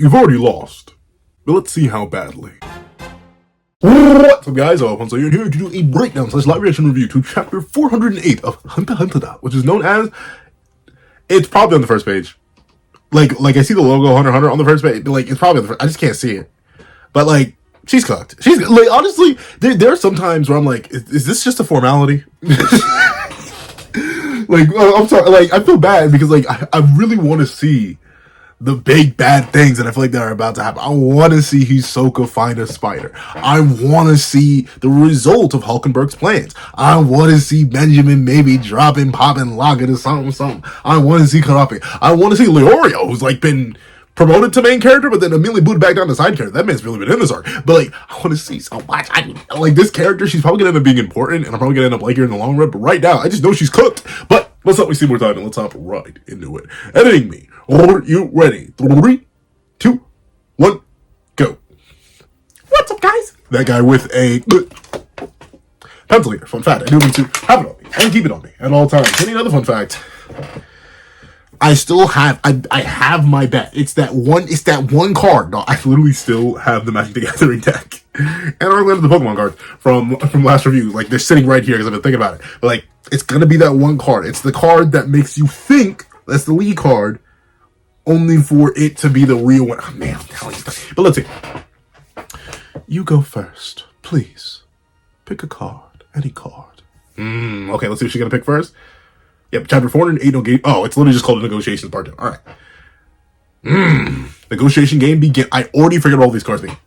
You've already lost, but let's see how badly. What's up, guys? So you're here to do a breakdown / live reaction review to chapter 408 of Hunter x Hunter, which is known as... It's probably on the first page. Like I see the logo Hunter x Hunter on the first page, but like it's probably on the first. I just can't see it. But like, she's cooked. She's like, honestly, there are some times where I'm like, is this just a formality? Like, I'm sorry. Like, I feel bad because like I really want to see the big bad things that I feel like that are about to happen. I want to see Hisoka find a spider. I want to see the result of Hulkenberg's plans. I want to see Benjamin maybe dropping, popping, locking or something. I want to see Karape. I want to see Leorio, who's like been promoted to main character, but then immediately booted back down to side character. That man's really been in this arc. But like, I want to see so much. Like this character, she's probably gonna end up being important, and I'm probably gonna end up liking her in the long run. But right now, I just know she's cooked. But let's not waste more time and let's hop right into it. Editing me. Are you ready? 3, 2, 1, go. What's up, guys? That guy with a pencil here. Fun fact. I do need to have it on me and keep it on me at all times. Any other fun fact? I still have, I have my bet. It's that one card. No, I literally still have the Magic the Gathering deck. And I'm going to the Pokemon cards from last review. Like, they're sitting right here because I've been thinking about it. But like, it's going to be that one card. It's the card that makes you think that's the lead card, only for it to be the real one. Oh, man, I'm telling you. But let's see. You go first, please. Pick a card. Any card. Okay, let's see what she's going to pick first. Yep, chapter 408, no game. Oh, it's literally just called Negotiations Part 2. All right. Negotiation game begin. I already figured all these cards begin.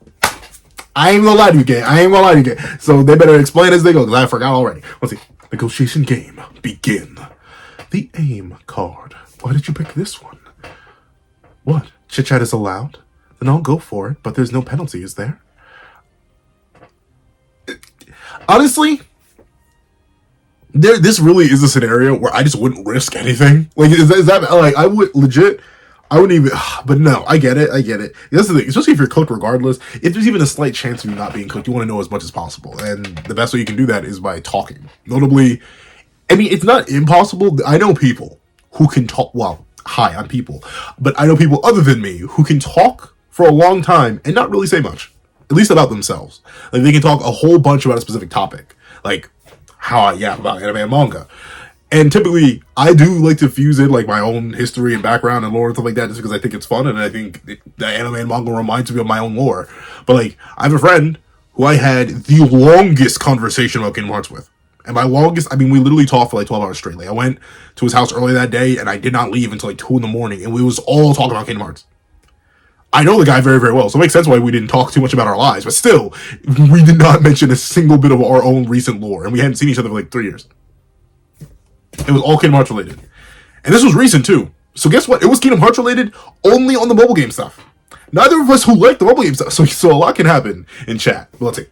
I ain't gonna lie to you, gang. So they better explain as they go, because I forgot already. Let's see. Negotiation game begin. The aim card. Why did you pick this one? What? Chit chat is allowed? Then I'll go for it, but there's no penalty, is there? Honestly, this really is a scenario where I just wouldn't risk anything. Like, is that like, I wouldn't even, but no, I get it. That's the thing, especially if you're cooked regardless. If there's even a slight chance of you not being cooked, you want to know as much as possible. And the best way you can do that is by talking. Notably, I mean, it's not impossible. I know people who can talk, well, hi, I'm people. But I know people other than me who can talk for a long time and not really say much. At least about themselves. Like, they can talk a whole bunch about a specific topic. Like, how I yap about anime and manga. And typically, I do like to fuse in like my own history and background and lore and stuff like that, just because I think it's fun, and I think the anime and manga reminds me of my own lore. But like, I have a friend who I had the longest conversation about Kingdom Hearts with. And by longest, I mean we literally talked for like 12 hours straight. Like, I went to his house early that day, and I did not leave until like 2 in the morning, and we was all talking about Kingdom Hearts. I know the guy very, very well, so it makes sense why we didn't talk too much about our lives, but still, we did not mention a single bit of our own recent lore, and we hadn't seen each other for like 3 years. It was all Kingdom Hearts related. And this was recent, too. So guess what? It was Kingdom Hearts related only on the mobile game stuff. Neither of us who like the mobile game stuff, so a lot can happen in chat. But let's see.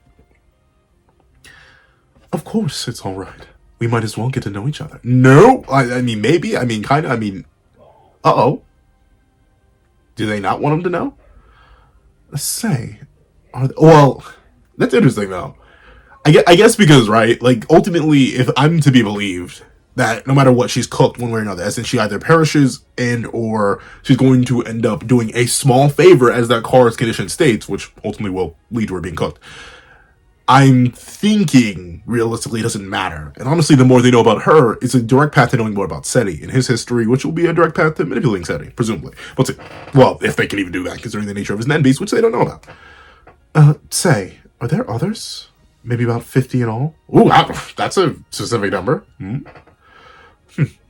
Of course, it's alright. We might as well get to know each other. No, I mean, maybe, I mean, kind of, I mean, uh-oh. Do they not want him to know? Say, well, that's interesting though. I guess because, right, like, ultimately, if I'm to be believed that no matter what, she's cooked one way or another, as in she either perishes and or she's going to end up doing a small favor as that card's condition states, which ultimately will lead to her being cooked. I'm thinking, realistically, it doesn't matter. And honestly, the more they know about her, it's a direct path to knowing more about Seti and his history, which will be a direct path to manipulating Seti, presumably. Let's see. Well, if they can even do that, considering the nature of his Nen Beast, which they don't know about. Say, are there others? Maybe about 50 in all? Ooh, that's a specific number.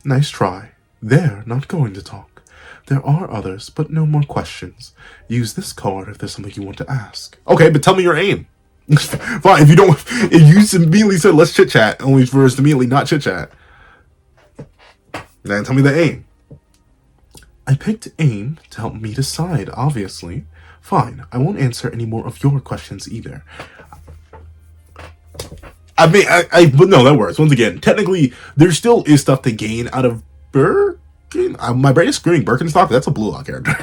Nice try. They're not going to talk. There are others, but no more questions. Use this card if there's something you want to ask. Okay, but tell me your aim. Fine, if you immediately said let's chit chat, only for us to immediately not chit chat, then tell me the aim. I picked aim to help me decide, obviously. Fine, I won't answer any more of your questions either. I mean, but no, that works. Once again, technically, there still is stuff to gain out of Birkin. My brain is screaming Birkenstock. That's a Blue Lock character.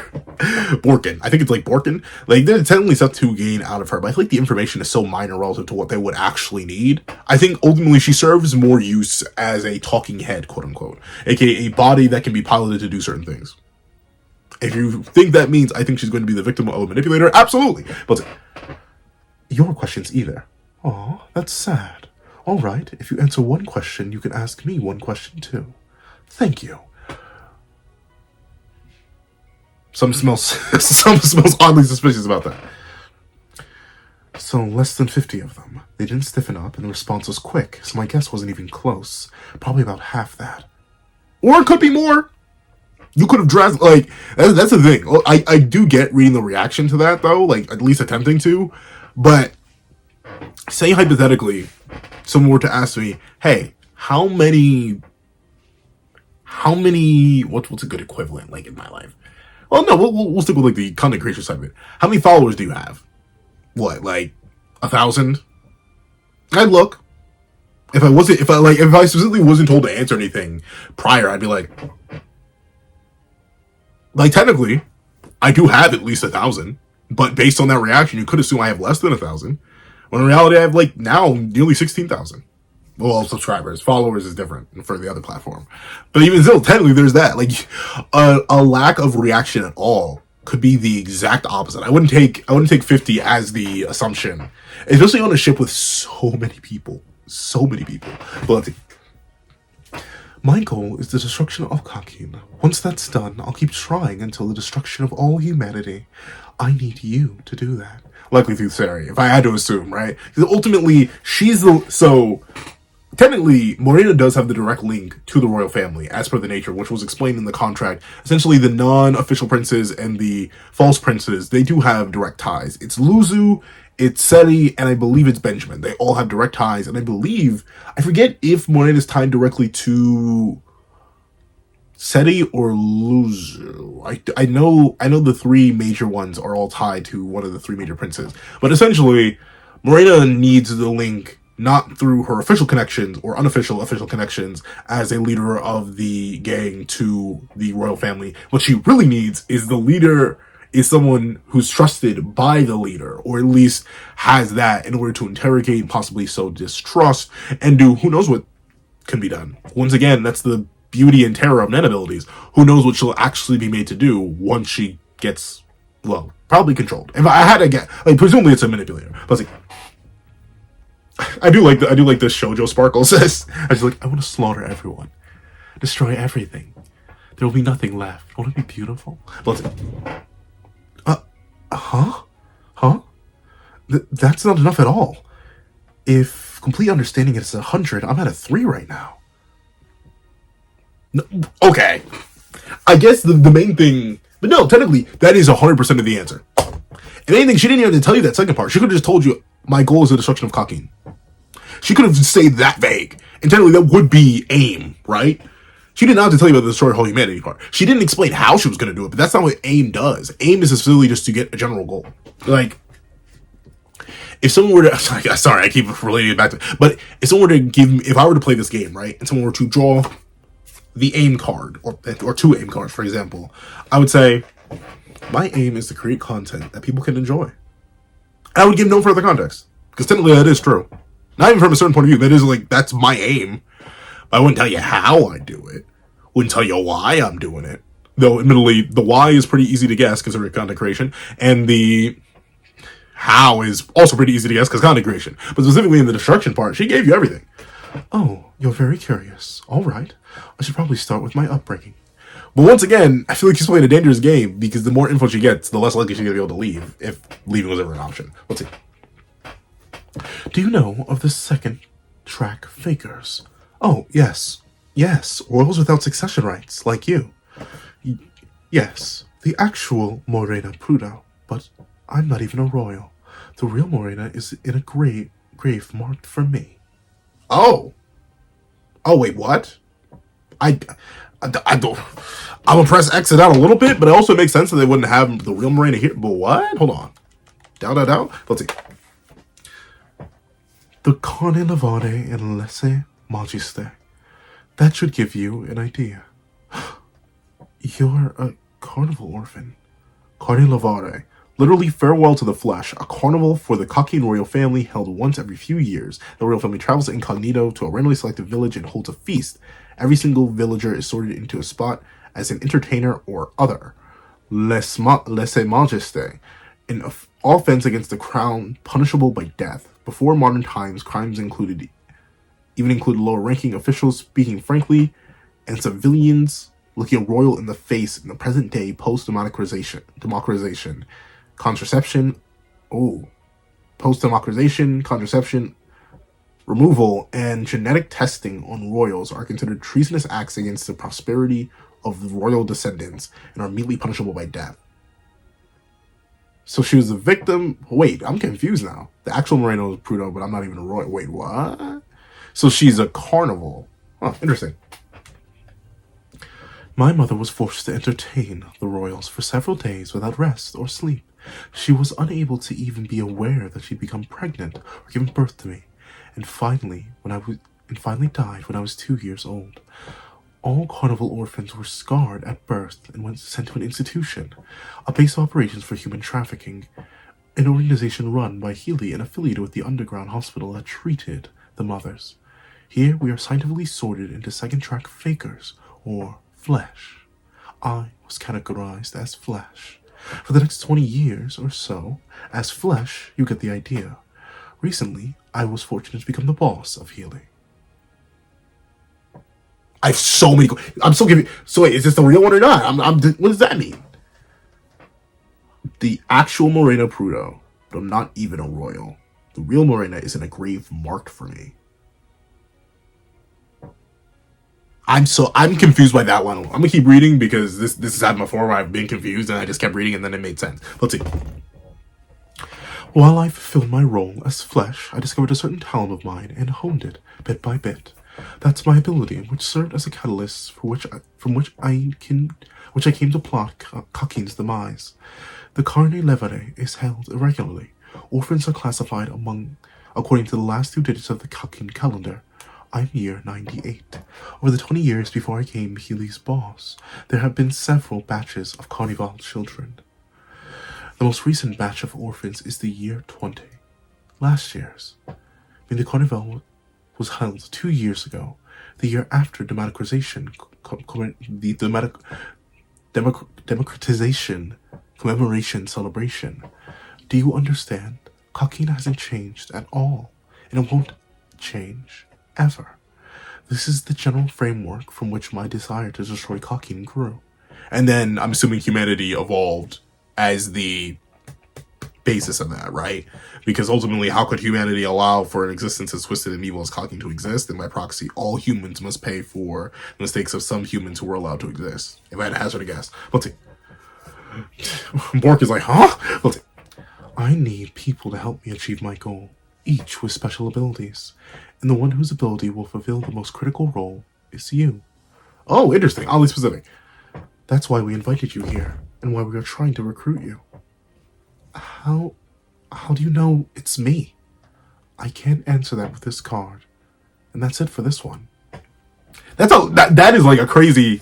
Borkin. I think it's like Borkin. Like, there's technically stuff to gain out of her, but I feel like the information is so minor relative to what they would actually need. I think ultimately she serves more use as a talking head, quote unquote, aka a body that can be piloted to do certain things. If you think that means I think she's going to be the victim of a manipulator, absolutely. But your questions either. Aw, that's sad. All right, if you answer one question, you can ask me one question too. Thank you. Some smells oddly suspicious about that. So less than 50 of them. They didn't stiffen up, and the response was quick, so my guess wasn't even close. Probably about half that. Or it could be more. You could have dressed, like, that's the thing. I do get reading the reaction to that, though, like, at least attempting to. But, say hypothetically, someone were to ask me, hey, how many, what's a good equivalent, like, in my life? Well, no, we'll stick with, like, the content creation side of it. How many followers do you have? What, like, 1,000? I'd look. If I specifically wasn't told to answer anything prior, I'd be like, technically, I do have at least 1,000, but based on that reaction, you could assume I have less than 1,000. When in reality, I have, like, now nearly 16,000. Well, subscribers. Followers is different for the other platform. But even still, technically, there's that. Like, a lack of reaction at all could be the exact opposite. I wouldn't take 50 as the assumption, especially on a ship with so many people. But let's see. My goal is the destruction of Kakin. Once that's done, I'll keep trying until the destruction of all humanity. I need you to do that. Likely through Sari, if I had to assume, right? Because ultimately, technically, Morena does have the direct link to the royal family, as per the nature, which was explained in the contract. Essentially, the non-official princes and the false princes, they do have direct ties. It's Luzu, it's Seri, and I believe it's Benjamin. They all have direct ties, and I forget if Morena is tied directly to Seri or Luzu. I know the three major ones are all tied to one of the three major princes. But essentially, Morena needs the link not through her official connections or unofficial official connections as a leader of the gang to the royal family. What she really needs is the leader is someone who's trusted by the leader, or at least has that in order to interrogate, possibly sow distrust, and do who knows what can be done. Once again, that's the beauty and terror of Nen abilities. Who knows what she'll actually be made to do once she gets, well, probably controlled. If I had to get, like, presumably it's a manipulator. But like, I do like the shoujo sparkle says. I just like, I want to slaughter everyone, destroy everything. There will be nothing left. Won't it be beautiful? Let's see. Huh? That's not enough at all. If complete understanding is 100, I'm at a 3 right now. No, okay. I guess the main thing, but no, technically, that is 100% of the answer. If anything, she didn't even have to tell you that second part. She could have just told you, my goal is the destruction of Kakin. She could have just stayed that vague. And technically, that would be aim, right? She didn't have to tell you about the destroy whole humanity part. She didn't explain how she was going to do it, but that's not what aim does. Aim is simply just to get a general goal. Like, if someone were to, sorry, I keep relating it back to, but if someone were to if I were to play this game, right, and someone were to draw the aim card, or two aim cards, for example, I would say, my aim is to create content that people can enjoy. And I would give no further context, because technically that is true. Not even from a certain point of view, that is like, that's my aim. I wouldn't tell you how I do it. Wouldn't tell you why I'm doing it. Though, admittedly, the why is pretty easy to guess, considering content creation, and the how is also pretty easy to guess, because content creation. But specifically in the destruction part, she gave you everything. Oh, you're very curious. All right. I should probably start with my upbringing. But once again, I feel like she's playing a dangerous game, because the more info she gets, the less likely she's going to be able to leave, if leaving was ever an option. Let's see. Do you know of the second track fakers? Oh, yes. Yes, royals without succession rights, like you. Yes, the actual Morena Prudo, but I'm not even a royal. The real Morena is in a grave marked for me. Oh. Oh, wait, what? I don't... I'm gonna press exit out a little bit, but it also makes sense that they wouldn't have the real Morena here. But what? Hold on. Down. Let's see. The Carne Lavare and Lese Magiste. That should give you an idea. You're a carnival orphan. Carne Lavare. Literally farewell to the flesh. A carnival for the Kakin royal family held once every few years. The royal family travels incognito to a randomly selected village and holds a feast. Every single villager is sorted into a spot as an entertainer or other. lese majesté, an offense against the crown punishable by death. Before modern times, crimes included lower-ranking officials speaking frankly and civilians looking royal in the face in the present day post-democratization, contraception, post-democratization, contraception, removal, and genetic testing on royals are considered treasonous acts against the prosperity of the royal descendants and are immediately punishable by death. So she was a victim. Wait, I'm confused now. The actual Moreno is Prudo, but I'm not even a royal. Wait, what? So she's a carnival. Huh, interesting. My mother was forced to entertain the royals for several days without rest or sleep. She was unable to even be aware that she'd become pregnant or given birth to me, and finally died when I was 2 years old. All carnival orphans were scarred at birth and sent to an institution, a base of operations for human trafficking, an organization run by Healy and affiliated with the underground hospital that treated the mothers. Here we are scientifically sorted into second-track fakers, or flesh. I was categorized as flesh. For the next 20 years or so, as flesh, you get the idea. Recently, I was fortunate to become the boss of Healy. I have so many. I'm so giving. So wait, is this the real one or not? What does that mean? The actual Morena Prudo, but I'm not even a royal. The real Morena is in a grave marked for me. I'm confused by that one. I'm gonna keep reading because this has happened before where I've been confused and I just kept reading and then it made sense. Let's see. While I fulfilled my role as flesh, I discovered a certain talent of mine and honed it bit by bit. That's my ability, which served as a catalyst which I came to plot Kakin's demise. The Carne Levere is held irregularly. Orphans are classified according to the last 2 digits of the Kakin calendar. I'm year 98. Over the 20 years before I became Healy's boss, there have been several batches of Carnival children. The most recent batch of orphans is the year 20. Last year's. When the Carnival was held 2 years ago, the year after democratization commemoration celebration. Do you understand? Kakin hasn't changed at all, and it won't change ever. This is the general framework from which my desire to destroy Kakin grew. And then I'm assuming humanity evolved as the basis of that, right? Because ultimately, how could humanity allow for an existence as twisted and evil as Kakin to exist? And by proxy, all humans must pay for the mistakes of some humans who were allowed to exist. If I had to hazard a guess. Let's see. Bork is like, huh? Let's see. I need people to help me achieve my goal, each with special abilities. And the one whose ability will fulfill the most critical role is you. Oh, interesting. Oddly specific. That's why we invited you here, and why we are trying to recruit you. How do you know it's me? I can't answer that with this card. And that's it for this one. That is like a crazy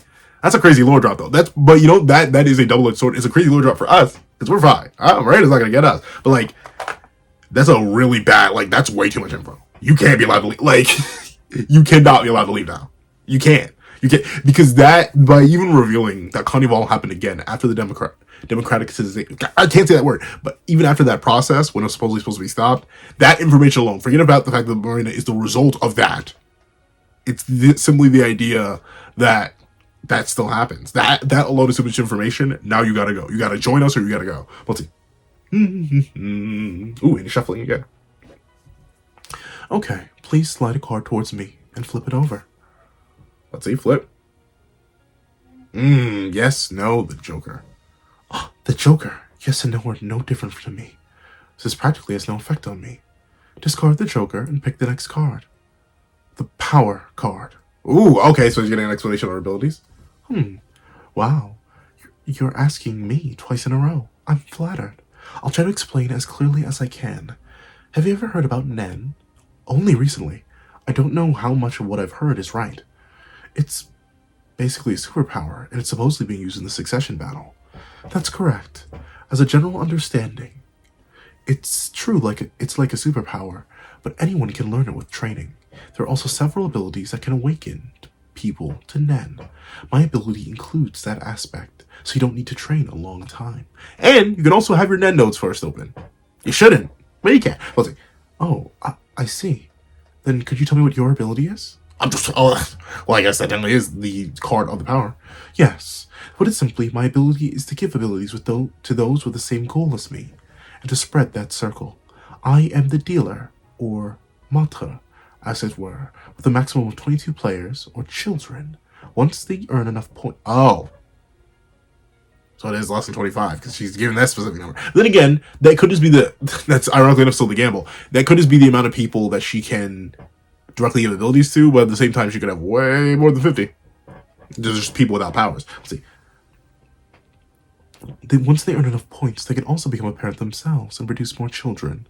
lore drop though. But you know, that is a double-edged sword. It's a crazy lore drop for us, because we're fine. Miranda's not gonna get us. But like, that's a really bad, like, that's way too much info. You can't be allowed to leave. Like, you cannot be allowed to leave now. You can't. Because that, by even revealing that Carnival happened again after the democratization, I can't say that word, but even after that process, when it was supposedly supposed to be stopped, that information alone, forget about the fact that Marina is the result of that. It's simply the idea that still happens. That alone is too much information. Now you gotta go. You gotta join us or you gotta go. Let's see. Ooh, and shuffling again. Okay, please slide a card towards me and flip it over. Let's see, flip. Yes, no, the Joker. Oh, the Joker. Yes and no are no different from me. This practically has no effect on me. Discard the Joker and pick the next card. The Power card. Ooh, okay, so you're getting an explanation on our abilities? Wow. You're asking me twice in a row. I'm flattered. I'll try to explain as clearly as I can. Have you ever heard about Nen? Only recently. I don't know how much of what I've heard is right. It's basically a superpower, and it's supposedly being used in the succession battle. That's correct. As a general understanding, it's true, it's like a superpower, but anyone can learn it with training. There are also several abilities that can awaken people to Nen. My ability includes that aspect, so you don't need to train a long time. And you can also have your Nen nodes first open. You shouldn't, but you can. Let's see. Oh, I see. Then could you tell me what your ability is? Well, I guess that definitely is the card of the power. Yes. Put it simply, my ability is to give abilities to those with the same goal as me, and to spread that circle. I am the dealer, or maître, as it were, with a maximum of 22 players, or children, once they earn enough points. Oh. So it is less than 25, because she's given that specific number. Then again, that could just be that's ironically enough still the gamble. That could just be the amount of people that she can directly give abilities to, but at the same time she could have way more than 50. There's just people without powers. Let's see. Once they earn enough points, they can also become a parent themselves and produce more children.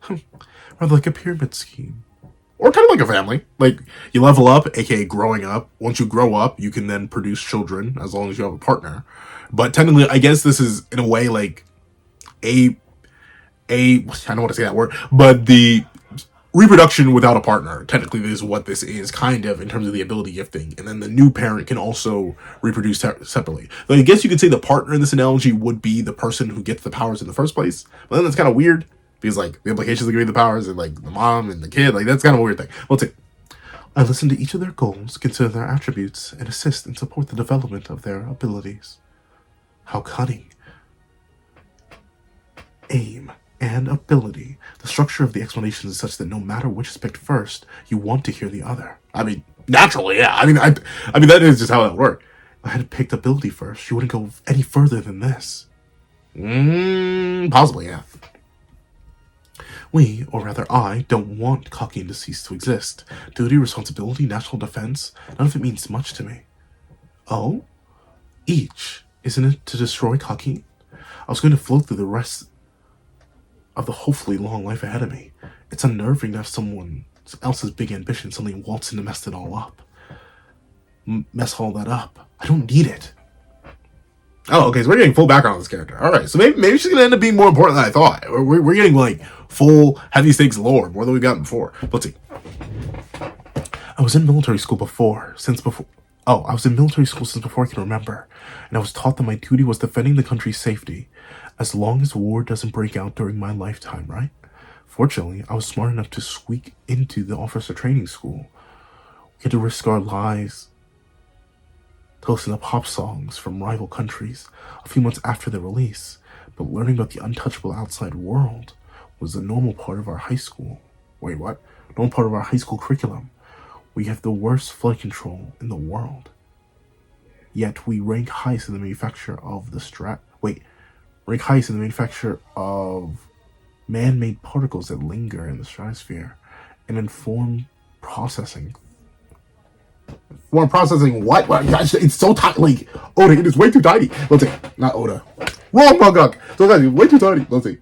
Rather like a pyramid scheme. Or kind of like a family. Like, you level up, aka growing up. Once you grow up, you can then produce children, as long as you have a partner. But technically, I guess this is, in a way, like, I don't want to say that word, but the reproduction without a partner, technically is what this is, kind of, in terms of the ability gifting. And then the new parent can also reproduce separately. But I guess you could say the partner in this analogy would be the person who gets the powers in the first place. But then that's kind of weird, because, like, the implications of giving the powers and, like, the mom and the kid, like, that's kind of a weird thing. Well, I listen to each of their goals, consider their attributes, and assist and support the development of their abilities. How cunning. Aim and ability. The structure of the explanation is such that no matter which is picked first, you want to hear the other. I mean, naturally, yeah. I mean, that is just how that would work. If I had picked ability first, you wouldn't go any further than this. Possibly, yeah. We, or rather I, don't want Kakin to cease to exist. Duty, responsibility, national defense, none of it means much to me. Oh? Each. Isn't it to destroy Kakin? I was going to float through the rest of the hopefully long life ahead of me. It's unnerving to have someone else's big ambition suddenly waltz in to mess it all up. Mess all that up. I don't need it. Oh, okay, so we're getting full background on this character. Alright, so maybe she's gonna end up being more important than I thought. We're getting, like, full, heavy stakes lore, more than we've gotten before. Let's see. I was in military school since before I can remember, and I was taught that my duty was defending the country's safety, as long as war doesn't break out during my lifetime, right? Fortunately, I was smart enough to squeak into the officer training school. We had to risk our lives to listen to pop songs from rival countries a few months after their release, but learning about the untouchable outside world was a normal part of our high school. Wait, what? Normal part of our high school curriculum. We have the worst flight control in the world. Yet we rank highest in the manufacture of man-made particles that linger in the stratosphere and inform processing. What? Gosh, it's so tiny. Like, Oda, it is way too tiny. Let's see. Not Oda. Wrong Manga. So guys, way too tiny. Let's see.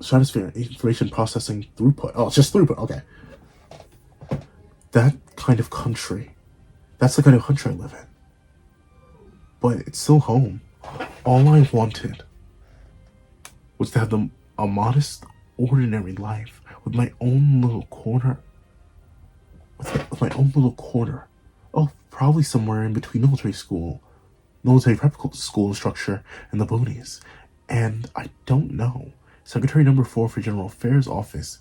Stratosphere information processing throughput. Oh, it's just throughput. Okay. That's the kind of country I live in. But it's still home. All I wanted was to have a modest, ordinary life with my own little corner. With my own little corner. Oh, probably somewhere in between military prep school structure, and the boonies. And I don't know. Secretary number 4 for the General Affairs Office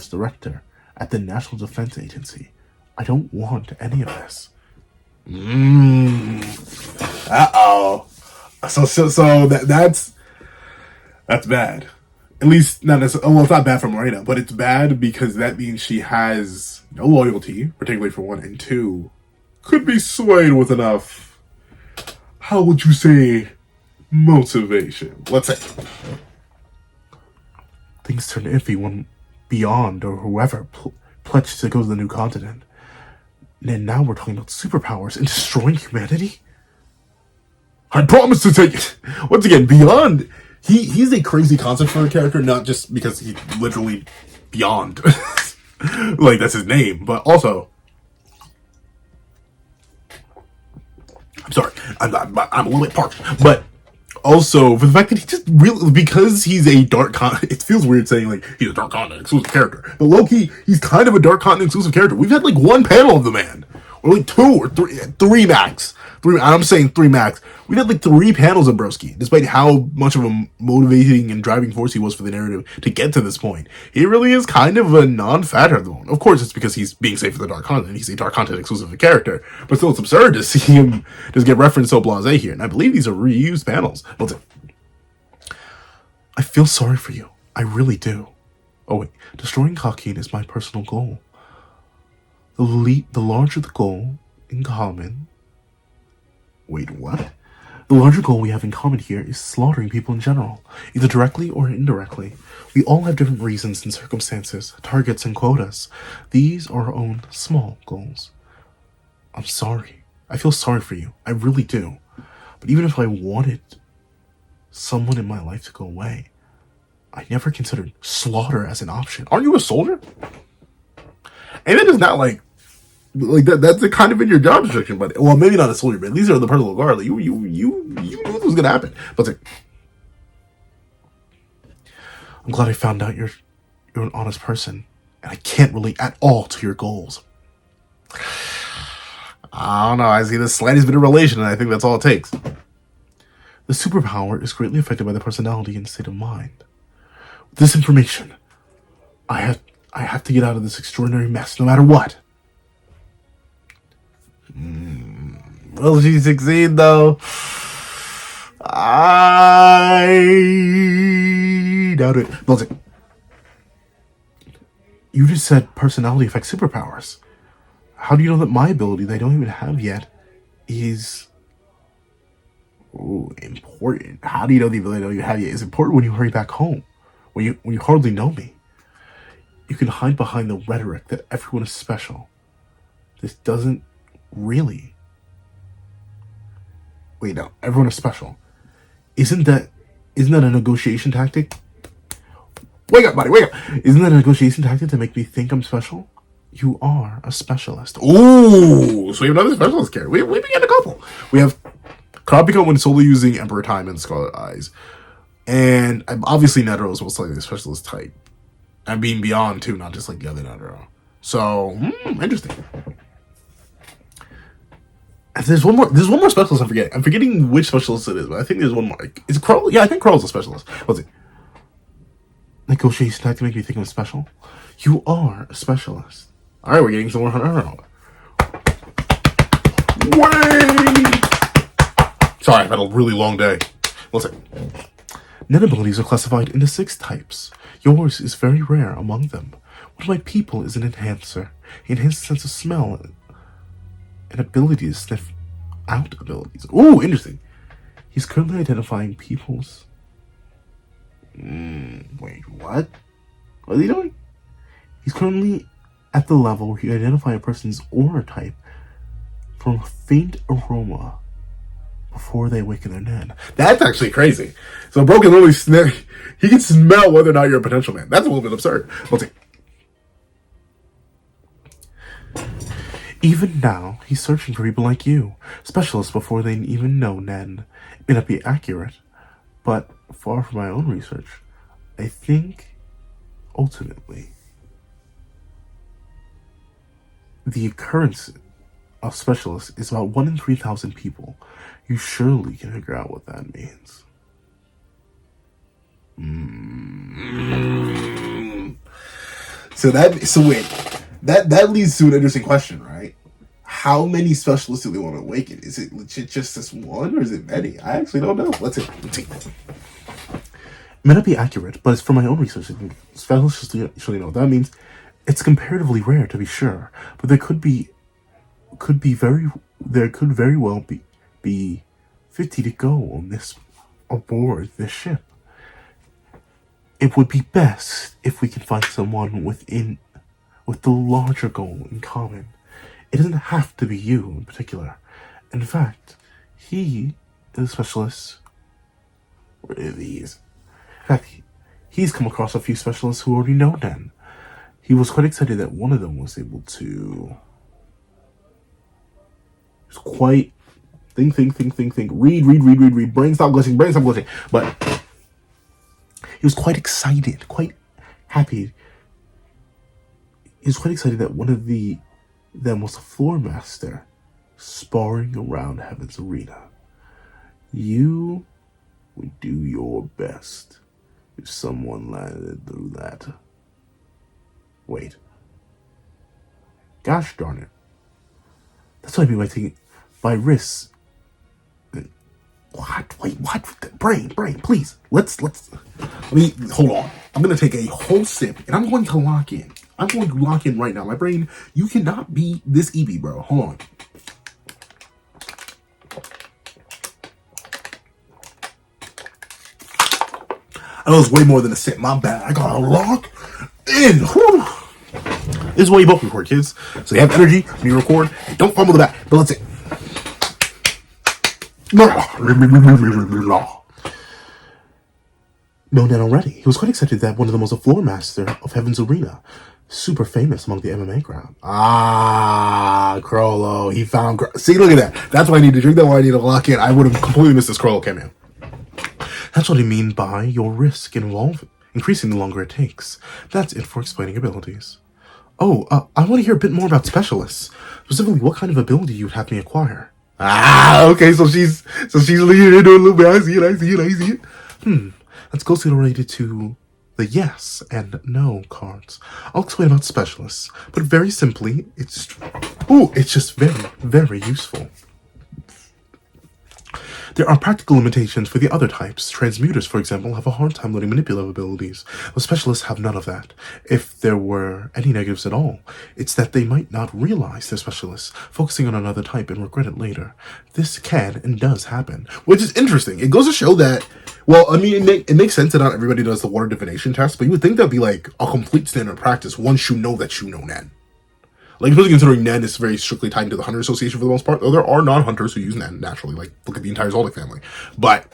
Director at the National Defense Agency. I don't want any of this. Uh-oh. So that's bad. At least not necessarily. Well, it's not bad for Morena, but it's bad because that means she has no loyalty, particularly for one, and two, could be swayed with enough, how would you say, motivation. Let's say things turned iffy when Beyond or whoever pledged to go to the new continent. And now we're talking about superpowers and destroying humanity? I promise to take it. Once again, Beyond, he's a crazy concept for a character, not just because he's literally Beyond. Like, that's his name, but also, I'm sorry, I'm a little bit parched, but Also, for the fact that he just really, because he's a dark content, it feels weird saying like he's a dark content exclusive character, but low-key, he's kind of a dark content exclusive character. We've had like one panel of the man, or like two or three max. I'm saying three max. We've had like three panels of Broski, despite how much of a motivating and driving force he was for the narrative to get to this point. He really is kind of a non-fatter at the moment. Of course, it's because he's being safe for the dark content. He's a dark content exclusive character, but still, it's absurd to see him just get referenced so blasé here. And I believe these are reused panels. I feel sorry for you. I really do. Oh wait, destroying Kakin is my personal goal. The larger the goal in common. Wait, what? The larger goal we have in common here is slaughtering people in general, either directly or indirectly. We all have different reasons and circumstances, targets and quotas. These are our own small goals. I'm sorry. I feel sorry for you. I really do. But even if I wanted someone in my life to go away, I never considered slaughter as an option. Aren't you a soldier? And that is not like that's kind of in your job description, but well, maybe not a soldier, but at least you're the personal guard. Like, you knew this was gonna happen. But like, I'm glad I found out you're an honest person, and I can't relate at all to your goals. I don't know. I see the slightest bit of relation, and I think that's all it takes. The superpower is greatly affected by the personality and state of mind. With this information, I have to get out of this extraordinary mess, no matter what. Will she succeed, though? I doubt it. Listen, you just said personality affects superpowers. How do you know that my ability that I don't even have yet is important? How do you know the ability that you have yet is important when you hurry back home? When you hardly know me? You can hide behind the rhetoric that everyone is special. This doesn't really. Wait, no, everyone is special. Isn't that a negotiation tactic? Wake up, buddy, wake up! Isn't that a negotiation tactic to make me think I'm special? You are a specialist. Ooh, so we have another specialist character. We began a couple. We have Kurapika when solely using Emperor Time and Scarlet Eyes. And obviously Netero is most likely the specialist type. And being beyond too, not just like the other Netero. So, interesting. And there's one more specialist I'm forgetting. I'm forgetting which specialist it is, but I think there's one more. Is it Kroll? Yeah, I think Kroll's a specialist. What's it? Negotiation tactic to make me think I'm special? You are a specialist. Alright, we're getting some more hunter. Wait! Sorry, I've had a really long day. Listen. Net abilities are classified into 6 types. Yours is very rare among them. One of my people is an enhancer. He enhances sense of smell and ability to sniff out abilities. Ooh, interesting. He's currently identifying people's... wait, what? What is he doing? He's currently at the level where he can identify a person's aura type from a faint aroma before they awaken their Nen. That's actually crazy. So Bro can literally sniff. He can smell whether or not you're a potential man. That's a little bit absurd. Let's see. Even now, he's searching for people like you, specialists before they even know Nen. It may not be accurate, but far from my own research, I think, ultimately, the occurrence of specialists is about 1 in 3,000 people. You surely can figure out what that means. So that leads to an interesting question, right? How many specialists do they want to awaken? Is it legit just this one, or is it many? I actually don't know. Let's see. It may not be accurate, but it's from my own research. I think specialists surely know what that means. It's comparatively rare, to be sure, but there could very well be 50 to go aboard this ship. It would be best if we can find someone with the larger goal in common. It doesn't have to be you in particular. In fact, he is a specialist. Where are these? In fact, he's come across a few specialists who already know Nen. He was quite excited that one of them was able to... Think. Read. Brain stop glitching. But he was quite excited, quite happy. He was quite excited that one of them was a floor master sparring around Heaven's Arena. You would do your best if someone landed through that. Wait. Gosh darn it. That's what I mean by taking by risks. What? Wait, what? Brain, please. Let me hold on. I'm gonna take a whole sip and I'm going to lock in. I'm going to lock in right now. My brain, you cannot be this EB, bro. Hold on. I know it's way more than a sip. My bad. I gotta lock in. Whew. This is why you both record, kids. So you have energy when you record. Don't fumble the bat. But let's see. Known that already, he was quite excited that one of them was a floor master of Heaven's Arena, super famous among the MMA crowd. Crollo, he found. See, look at that. That's why I need to drink. That's why I need to lock in. I would have completely missed this Crollo cameo. That's what I mean by your risk involving increasing the longer it takes. That's it for explaining abilities. Oh, I want to hear a bit more about specialists. Specifically, what kind of ability you would have me acquire. Okay, so she's leading into a little bit. I see it. That's closely related to the yes and no cards. I'll explain about specialists, but very simply, it's just very, very useful. There are practical limitations for the other types. Transmuters, for example, have a hard time learning manipulative abilities. The specialists have none of that. If there were any negatives at all, it's that they might not realize they're specialists, focusing on another type and regret it later. This can and does happen, which is interesting. It goes to show that, well, I mean, it makes sense that not everybody does the water divination test, but you would think that'd be like a complete standard practice once you know that you know Nen. Like, especially considering Nen is very strictly tied into the Hunter Association for the most part, though there are non-hunters who use Nen naturally, like, look at the entire Zoldyck family. But,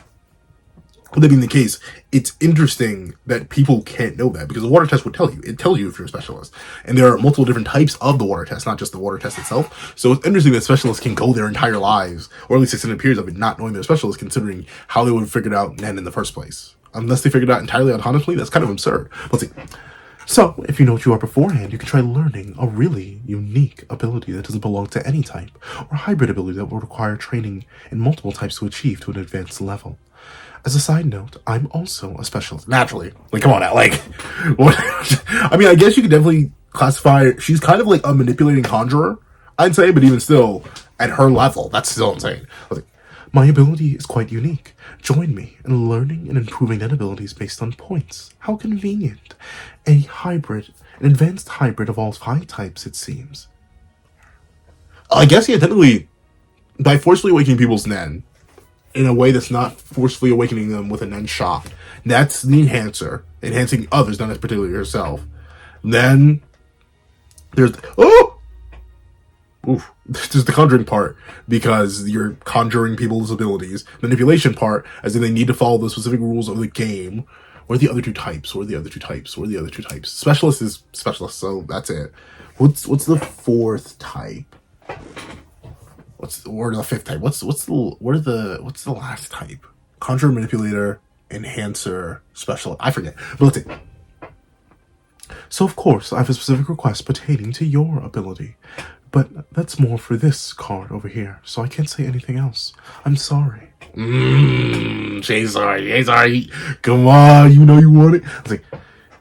with that being the case, it's interesting that people can't know that, because the water test would tell you. It tells you if you're a specialist. And there are multiple different types of the water test, not just the water test itself. So it's interesting that specialists can go their entire lives, or at least extended periods of it, not knowing they're specialists, considering how they would have figured out Nen in the first place. Unless they figured it out entirely autonomously, that's kind of absurd. Let's see. So, if you know what you are beforehand, you can try learning a really unique ability that doesn't belong to any type, or a hybrid ability that will require training in multiple types to achieve to an advanced level. As a side note, I'm also a specialist. Naturally. Like, come on now, like, what? I mean, I guess you could definitely classify, she's kind of like a manipulating conjurer, I'd say, but even still, at her level, that's still insane. Like, my ability is quite unique. Join me in learning and improving that abilities based on points. How convenient. An advanced hybrid of all 5 types, it seems. I guess, yeah, technically, by forcefully awakening people's Nen, in a way that's not forcefully awakening them with a Nen shot, that's the enhancer, enhancing others, not particularly yourself. Then, there's, there's the conjuring part, because you're conjuring people's abilities. Manipulation part, as in they need to follow the specific rules of the game. Or the other two types. Specialist is specialist, so that's it. What's the 4th type? Or the 5th type? What's the last type? Conjurer, manipulator, enhancer, specialist. I forget. But let's see. So of course, I have a specific request pertaining to your ability. But that's more for this card over here, so I can't say anything else. I'm sorry. She's sorry. Come on, you know you want it. I was like,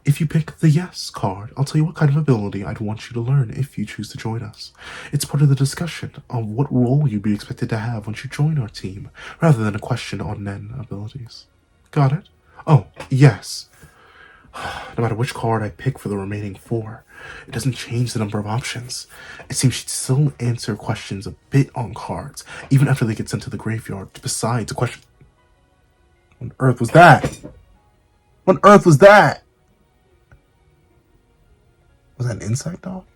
if you pick the yes card, I'll tell you what kind of ability I'd want you to learn if you choose to join us. It's part of the discussion of what role you'd be expected to have once you join our team, rather than a question on Nen abilities. Got it? Oh, yes. No matter which card I pick for the remaining 4, it doesn't change the number of options. It seems she'd still answer questions a bit on cards, even after they get sent to the graveyard. Besides, a question... What on earth was that? What on earth was that? Was that an insect dog?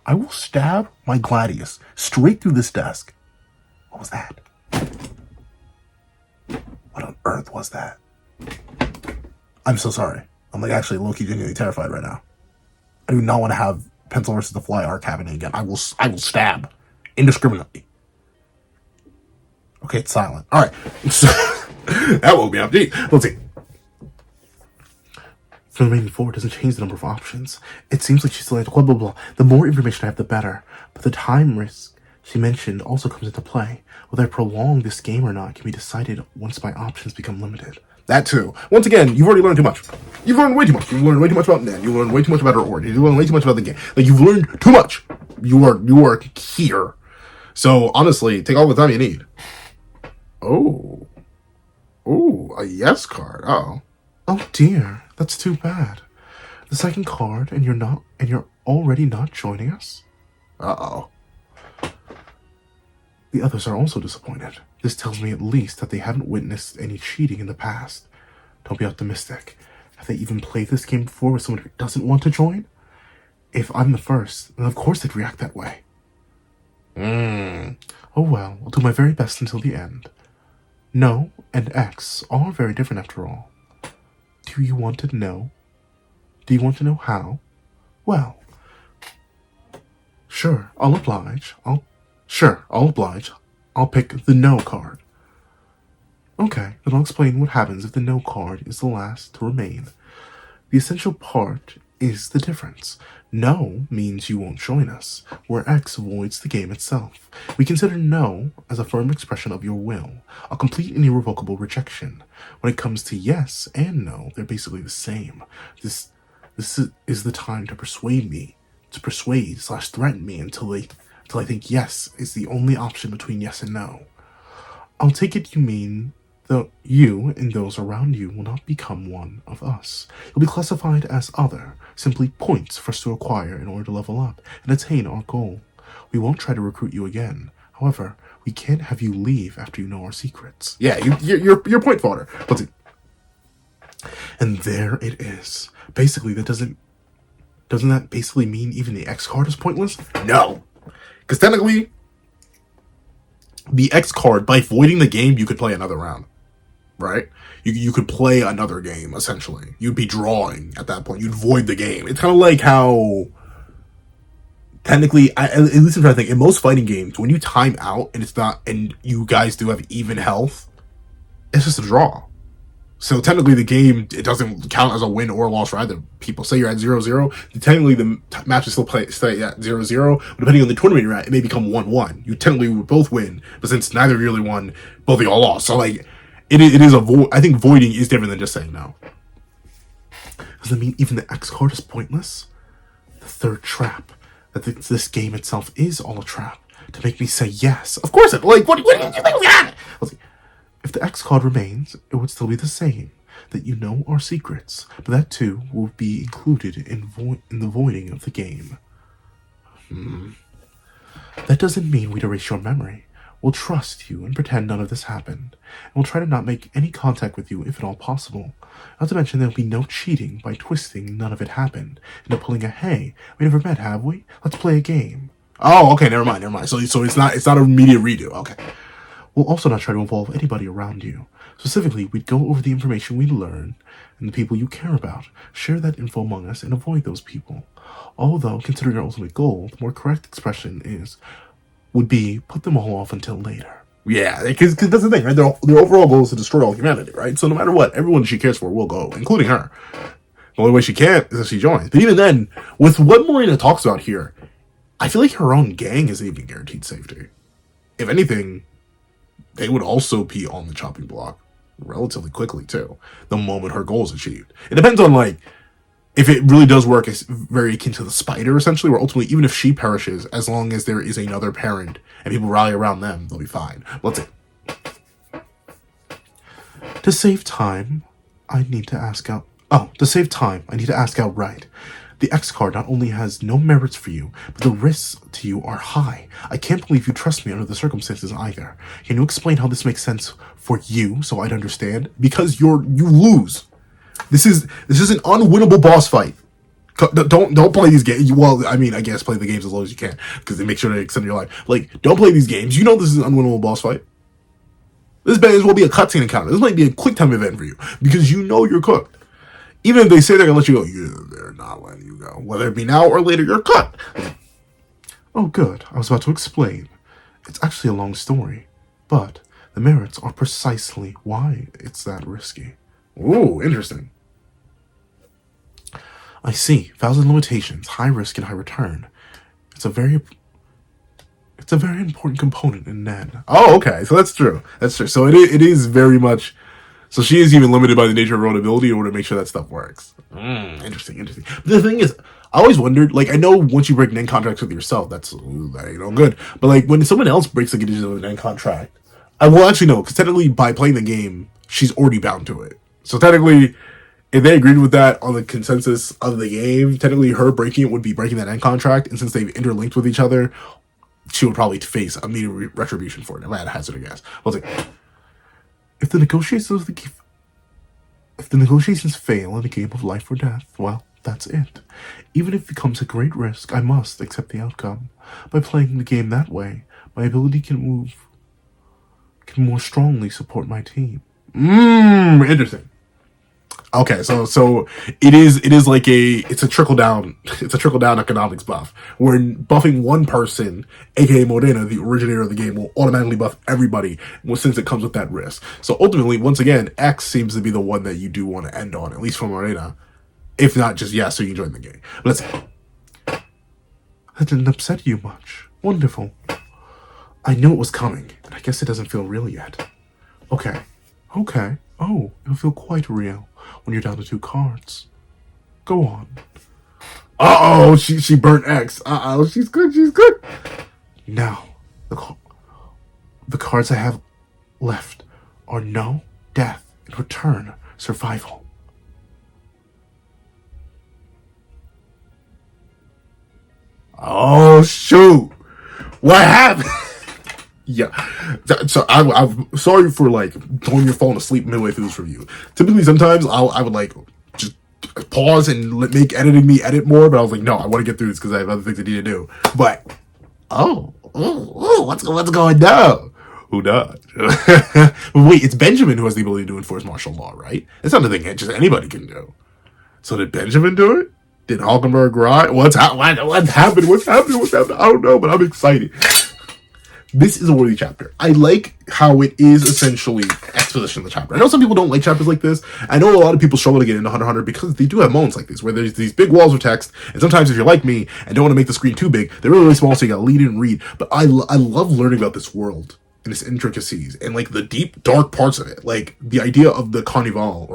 I will stab my Gladius straight through this desk. What was that? What on earth was that? I'm so sorry. I'm like actually low-key genuinely terrified right now. I do not want to have Pencil versus the Fly arc happening again. I will stab indiscriminately. Okay, it's silent. All right. That woke me up. Gee, let's see. For the remaining four, it doesn't change the number of options. It seems like she's still at blah, blah, blah. The more information I have, the better. But the time risk she mentioned also comes into play. Whether I prolong this game or not can be decided once my options become limited. That too. Once again, you've already learned too much. You've learned way too much. You've learned way too much about Nan. You've learned way too much about her origin. You've learned way too much about the game. Like, you've learned too much. You are here. So, honestly, take all the time you need. Oh, a yes card. Oh. Oh dear, that's too bad. The second card, and you're already not joining us? Uh-oh. The others are also disappointed. This tells me at least that they haven't witnessed any cheating in the past. Don't be optimistic. Have they even played this game before with someone who doesn't want to join? If I'm the first, then of course they'd react that way. Oh well, I'll do my very best until the end. No and X are very different after all. Do you want to know? Do you want to know how? Well, sure, I'll oblige. I'll pick the no card. Okay, then I'll explain what happens if the no card is the last to remain. The essential part is the difference. No means you won't join us, where X avoids the game itself. We consider no as a firm expression of your will, a complete and irrevocable rejection. When it comes to yes and no, they're basically the same. This is the time to persuade/threaten me until I think yes is the only option between yes and no. I'll take it you mean that you and those around you will not become one of us. You'll be classified as other, simply points for us to acquire in order to level up and attain our goal. We won't try to recruit you again. However, we can't have you leave after you know our secrets. Yeah, you're point fodder. Let's see. And there it is. Basically, doesn't that basically mean even the X card is pointless? No. Because technically, the X card, by voiding the game, you could play another round. Right? You could play another game, essentially. You'd be drawing at that point. You'd void the game. It's kind of like how, technically, at least I'm trying to think, in most fighting games, when you time out and you guys do have even health, it's just a draw. So technically the game, it doesn't count as a win or a loss for either people. Say you're at 0-0, technically the match is still stay at 0-0, but depending on the tournament you're at, it may become 1-1. You technically would both win, but since neither of you really won, both of y'all lost. So like, it is I think voiding is different than just saying no. Does that mean even the X card is pointless? The third trap, that this game itself is all a trap, to make me say yes. Of course it, like, what do you think? If the X card remains, it would still be the same, that you know our secrets, but that too will be included in the voiding of the game. That doesn't mean we'd erase your memory. We'll trust you and pretend none of this happened, and we'll try to not make any contact with you if at all possible. Not to mention there'll be no cheating by twisting none of it happened into pulling a hey, we never met, have we? Let's play a game. Oh, okay, never mind. So it's not an immediate redo. Okay. We'll also not try to involve anybody around you. Specifically, we'd go over the information we learn and the people you care about, share that info among us, and avoid those people. Although, considering our ultimate goal, the more correct expression would be put them all off until later. Yeah, because that's the thing, right? Their overall goal is to destroy all humanity, right? So no matter what, everyone she cares for will go, including her. The only way she can't is if she joins. But even then, with what Marina talks about here, I feel like her own gang isn't even guaranteed safety. If anything, they would also be on the chopping block relatively quickly, too, the moment her goal is achieved. It depends on, like, if it really does work, it's very akin to the spider, essentially, where ultimately, even if she perishes, as long as there is another parent and people rally around them, they'll be fine. Let's see. To save time, I need to ask outright. The X card not only has no merits for you, but the risks to you are high. I can't believe you trust me under the circumstances either. Can you explain how this makes sense for you so I'd understand? Because you lose. This is an unwinnable boss fight. Don't play these games. Well, I mean, I guess play the games as low as you can because they make sure to extend your life. Like, don't play these games. You know this is an unwinnable boss fight. This may as well be a cutscene encounter. This might be a quick time event for you because you know you're cooked. Even if they say they're going to let you go, they're not letting you go. Whether it be now or later, you're cut. Oh, good. I was about to explain. It's actually a long story. But The merits are precisely why it's that risky. Ooh, interesting. I see. Vows and limitations, high risk and high return. It's a very important component in Nen. Oh, okay. So that's true. That's true. So it is very much. So she is even limited by the nature of her own ability in order to make sure that stuff works. Interesting. But the thing is, I always wondered, like, I know once you break Nen contracts with yourself, that ain't no good. But like when someone else breaks the conditions of a Nen contract, I will actually know, because technically by playing the game, she's already bound to it. So technically, if they agreed with that on the consensus of the game, technically her breaking it would be breaking that end contract, and since they've interlinked with each other, she would probably face immediate retribution for it. If I had a hazard, I guess. Well, it's like, if the negotiations fail in a game of life or death, well, that's it. Even if it becomes a great risk, I must accept the outcome. By playing the game that way, my ability can more strongly support my team. Interesting. Okay, so it is like it's a trickle down economics buff, where buffing one person, aka Morena, the originator of the game, will automatically buff everybody since it comes with that risk. So ultimately, once again, X seems to be the one that you do want to end on, at least for Morena, if not just so you join the game. But let's see. That didn't upset you much. Wonderful. I knew it was coming, and I guess it doesn't feel real yet. Okay. Oh, it'll feel quite real when you're down to 2 cards. Go on. Uh-oh, she burnt X. Uh-oh, she's good. Now, the cards I have left are no, death, and return, survival. Oh, shoot. What happened? Yeah, so I'm sorry for like throwing your phone asleep midway through this review. Typically, sometimes I would like just pause and make editing me edit more, but I was like, no, I want to get through this because I have other things I need to do. But what's going down? Who does? Wait, it's Benjamin who has the ability to enforce martial law, right? It's not a thing just anybody can do. So did Benjamin do it? Did Hulkenberg ride? What happened? What's happening? I don't know, but I'm excited. This is a worthy chapter. I like how it is essentially exposition of the chapter. I know some people don't like chapters like this. I know a lot of people struggle to get into Hunter x Hunter because they do have moments like this where there's these big walls of text, and sometimes if you're like me and don't want to make the screen too big, they're really small, so you gotta lead in and read. But I love learning about this world and its intricacies and like the deep, dark parts of it. Like the idea of the carnival,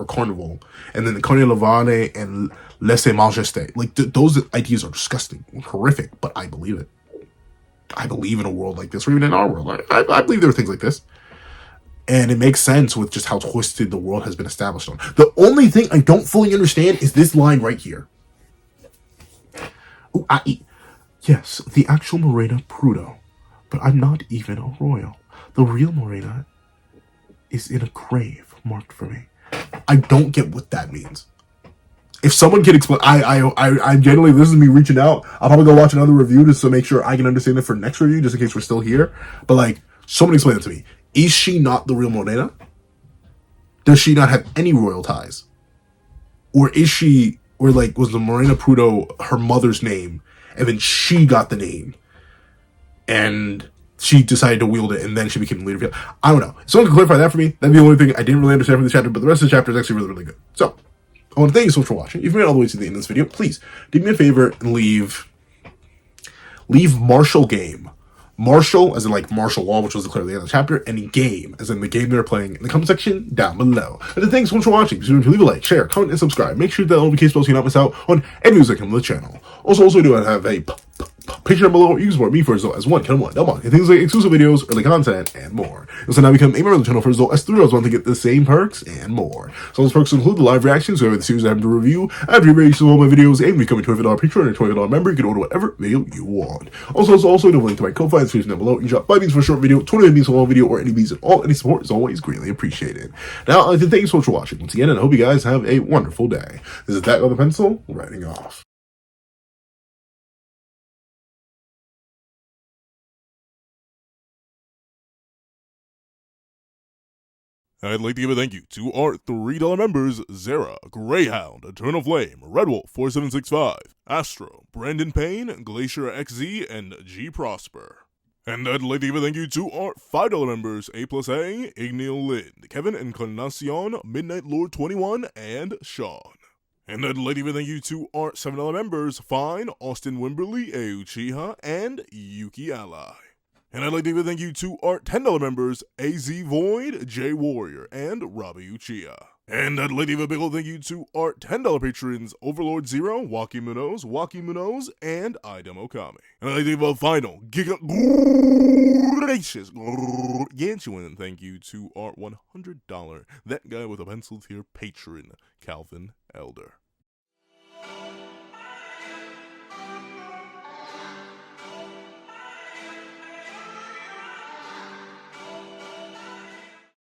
and then the carnivale and laisse majesté. Like those ideas are disgusting and horrific, but I believe it. I believe in a world like this, or even in our world. I believe there are things like this. And it makes sense with just how twisted the world has been established on. The only thing I don't fully understand is this line right here. Ooh, yes, the actual Morena Prudo. But I'm not even a royal. The real Morena is in a grave marked for me. I don't get what that means. If someone can explain, I generally, this is me reaching out. I'll probably go watch another review just to make sure I can understand it for next review, just in case we're still here. But like, someone explain it to me. Is she not the real Morena? Does she not have any royal ties? Or is she, or like, was the Morena Prudo her mother's name, and then she got the name, and she decided to wield it, and then she became the leader of the field? I don't know. Someone can clarify that for me. That'd be the only thing I didn't really understand from the chapter, but the rest of the chapter is actually really, really good. So, I want to thank you so much for watching. If you made it all the way to the end of this video, please do me a favor and leave Martial Game. Martial, as in like martial law, which was declared at the end of the chapter, and game, as in the game they're playing, in the comment section down below. And then thanks so much for watching. So leave a like, share, comment, and subscribe. Make sure that notification bell so you don't miss out on any music on the channel. Also do I have a Patreon down below. You can support me for as low as $1 and things like exclusive videos, early content, and more. You'll now become a member of the channel for as low as $3 to get the same perks and more. So those perks include the live reactions, so every the series I have to review, after you rate all my videos, and become a $25 Patreon or $20 member, you can order whatever video you want. Also the link to my Ko-Fi in the description down below. You can drop 5 beans for a short video, 20 beans for a long video, or any beans at all. Any support is always greatly appreciated. Now, I'd like to thank you so much for watching once again, and I hope you guys have a wonderful day. This is That with a Pencil, writing off. I'd like to give a thank you to our $3 members, Zara, Greyhound, Eternal Flame, Redwolf 4765, Astro, Brandon Payne, Glacier XZ, and G Prosper. And I'd like to give a thank you to our $5 members, A plus A, Ignil Lind, Kevin Encarnacion, Midnight Lord 21, and Sean. And I'd like to give a thank you to our $7 members, Fine, Austin Wimberly, Uchiha, and Yuki Ally. And I'd like to give a thank you to our $10 members, AZ Void, J Warrior, and Robbie Uchiha. And I'd like to give a big ol' thank you to our $10 patrons, Overlord Zero, Waki Munoz, and Idem Okami. And I'd like to give a final, gracious, gargantuan thank you to our $100 That Guy with a Pencil tier patron, Calvin Elder.